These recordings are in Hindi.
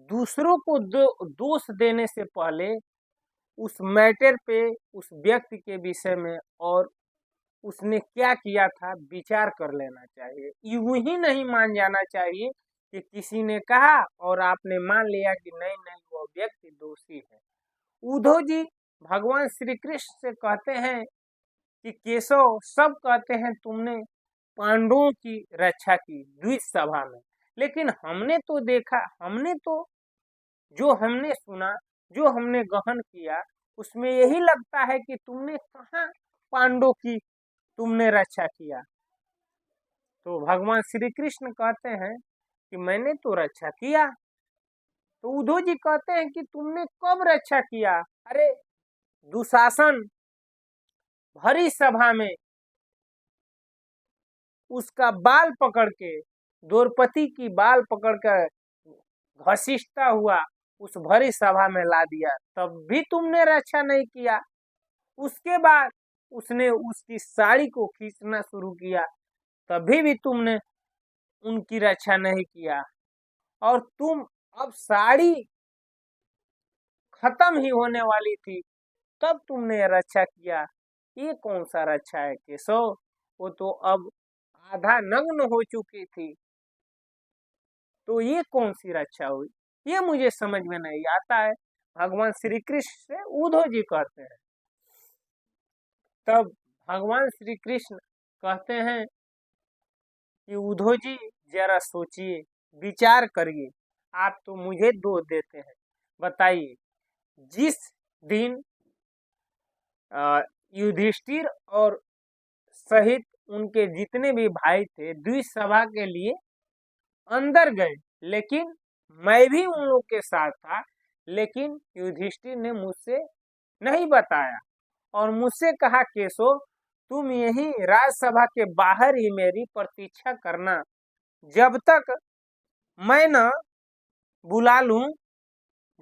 दूसरों को दोष देने से पहले उस मैटर पे, उस व्यक्ति के विषय में और उसने क्या किया था विचार कर लेना चाहिए। यूं ही नहीं मान जाना चाहिए कि किसी ने कहा और आपने मान लिया कि नहीं नहीं वो व्यक्ति दोषी है। उद्धव जी भगवान श्री कृष्ण से कहते हैं कि केशव, सब कहते हैं तुमने पांडवों की रक्षा की द्विज सभा में, लेकिन हमने तो देखा, हमने तो जो हमने सुना, जो हमने गहन किया, उसमें यही लगता है कि तुमने कहाँ पांडवों की तुमने रक्षा किया। तो भगवान श्री कृष्ण कहते हैं कि मैंने तो रक्षा किया। तो उद्धव जी कहते हैं कि तुमने कब रक्षा किया? अरे दुशासन भरी सभा में उसका बाल पकड़ के, द्रौपदी की बाल पकड़ कर घसीटता हुआ उस भरी सभा में ला दिया, तब भी तुमने रक्षा नहीं किया। उसके बाद उसने उसकी साड़ी को खींचना शुरू किया, तभी भी तुमने उनकी रक्षा नहीं किया। और तुम अब साड़ी खत्म ही होने वाली थी, तब तुमने रक्षा किया। ये कौन सा रक्षा है केशव? वो तो अब आधा नग्न हो चुकी थी, तो ये कौन सी रक्षा हुई? ये मुझे समझ में नहीं आता है। भगवान श्री कृष्ण से उद्धव जी कहते हैं। तब भगवान श्री कृष्ण कहते हैं कि उद्धव जी जरा सोचिए, विचार करिए, आप तो मुझे दोष देते हैं। बताइए, जिस दिन युधिष्ठिर और सहित उनके जितने भी भाई थे द्विज सभा के लिए अंदर गए, लेकिन मैं भी उन लोग के साथ था, लेकिन युधिष्ठिर ने मुझसे नहीं बताया और मुझसे कहा केशव तुम यही राजसभा के बाहर ही मेरी प्रतीक्षा करना, जब तक मैं न बुला लूं,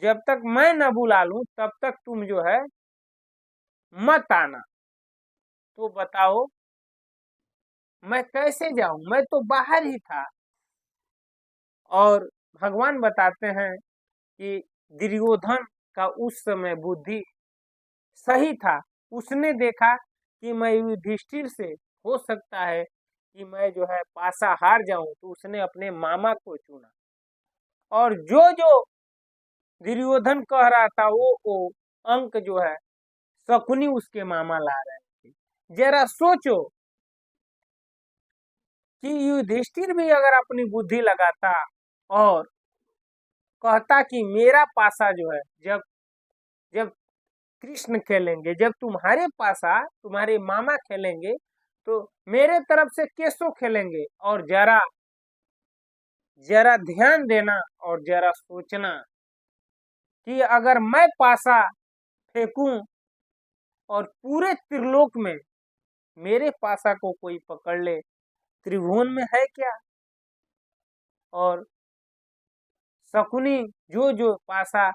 जब तक मैं न बुला लूं तब तक तुम जो है मत आना। तो बताओ मैं कैसे जाऊं, मैं तो बाहर ही था। और भगवान बताते हैं कि दुर्योधन का उस समय बुद्धि सही था। उसने देखा कि मैं युधिष्ठिर से हो सकता है कि मैं जो है पासा हार जाऊं, तो उसने अपने मामा को चुना। और जो जो दुर्योधन कह रहा था वो अंक जो है शकुनी उसके मामा ला रहे थे। जरा सोचो कि युधिष्ठिर भी अगर अपनी बुद्धि लगाता और कहता कि मेरा पासा जो है, जब जब कृष्ण खेलेंगे, जब तुम्हारे पासा तुम्हारे मामा खेलेंगे, तो मेरे तरफ से केशव खेलेंगे। और जरा जरा ध्यान देना और जरा सोचना कि अगर मैं पासा फेंकूं और पूरे त्रिलोक में मेरे पासा को कोई पकड़ ले, त्रिभुवन में है क्या? और शकुनी जो जो पासा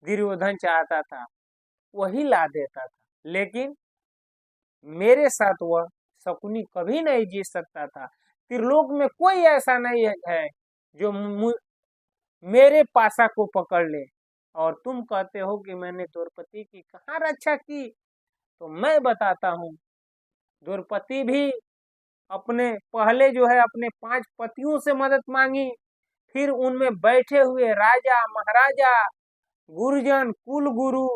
दुर्योधन चाहता था वही ला देता था, लेकिन मेरे साथ वह शकुनी कभी नहीं जीत सकता था। त्रिलोक में कोई ऐसा नहीं है जो मेरे पासा को पकड़ ले। और तुम कहते हो कि मैंने द्रौपदी की कहाँ रक्षा की? तो मैं बताता हूँ, द्रौपदी भी अपने पहले जो है अपने 5 पतियों से मदद मांगी, फिर उनमें बैठे हुए राजा महाराजा गुरुजन कुल गुरु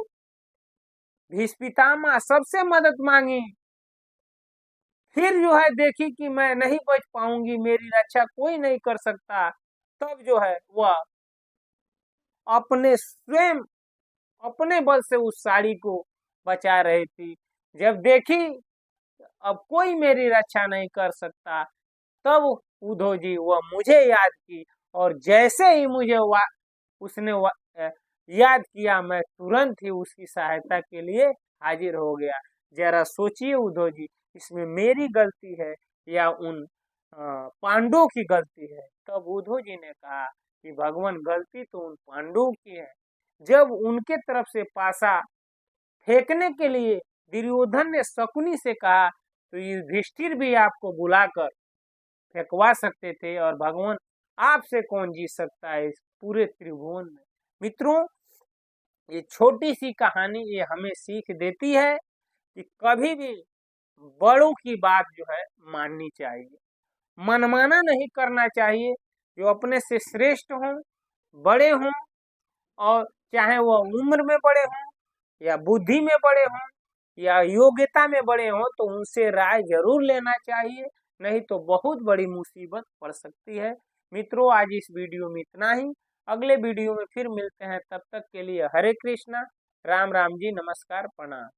भीष्म सबसे मदद मांगी। फिर जो है देखी कि मैं नहीं बच पाऊंगी, मेरी रक्षा कोई नहीं कर सकता, तब जो है वह अपने स्वयं अपने बल से उस साड़ी को बचा रही थी। जब देखी अब कोई मेरी रक्षा नहीं कर सकता, तब उद्धव जी वह मुझे याद की, और जैसे ही मुझे उसने याद किया, मैं तुरंत ही उसकी सहायता के लिए हाजिर हो गया। जरा सोचिए उद्धव जी, इसमें मेरी गलती है या उन पांडवों की गलती है? तब उद्धव जी ने कहा कि भगवान, गलती तो उन पांडवों की है। जब उनके तरफ से पासा फेंकने के लिए दुर्योधन ने शकुनी से कहा, तो युधिष्ठिर भी आपको बुलाकर फेंकवा सकते थे, और भगवान आपसे कौन जीत सकता है इस पूरे त्रिभुवन में? मित्रों, ये छोटी सी कहानी ये हमें सीख देती है कि कभी भी बड़ों की बात जो है माननी चाहिए, मनमाना नहीं करना चाहिए। जो अपने से श्रेष्ठ हों, बड़े हों, और चाहे वो उम्र में बड़े हों या बुद्धि में बड़े हों या योग्यता में बड़े हों, तो उनसे राय जरूर लेना चाहिए, नहीं तो बहुत बड़ी मुसीबत पड़ सकती है। मित्रों, आज इस वीडियो में इतना ही। अगले वीडियो में फिर मिलते हैं, तब तक के लिए हरे कृष्णा, राम राम जी, नमस्कार, प्रणाम।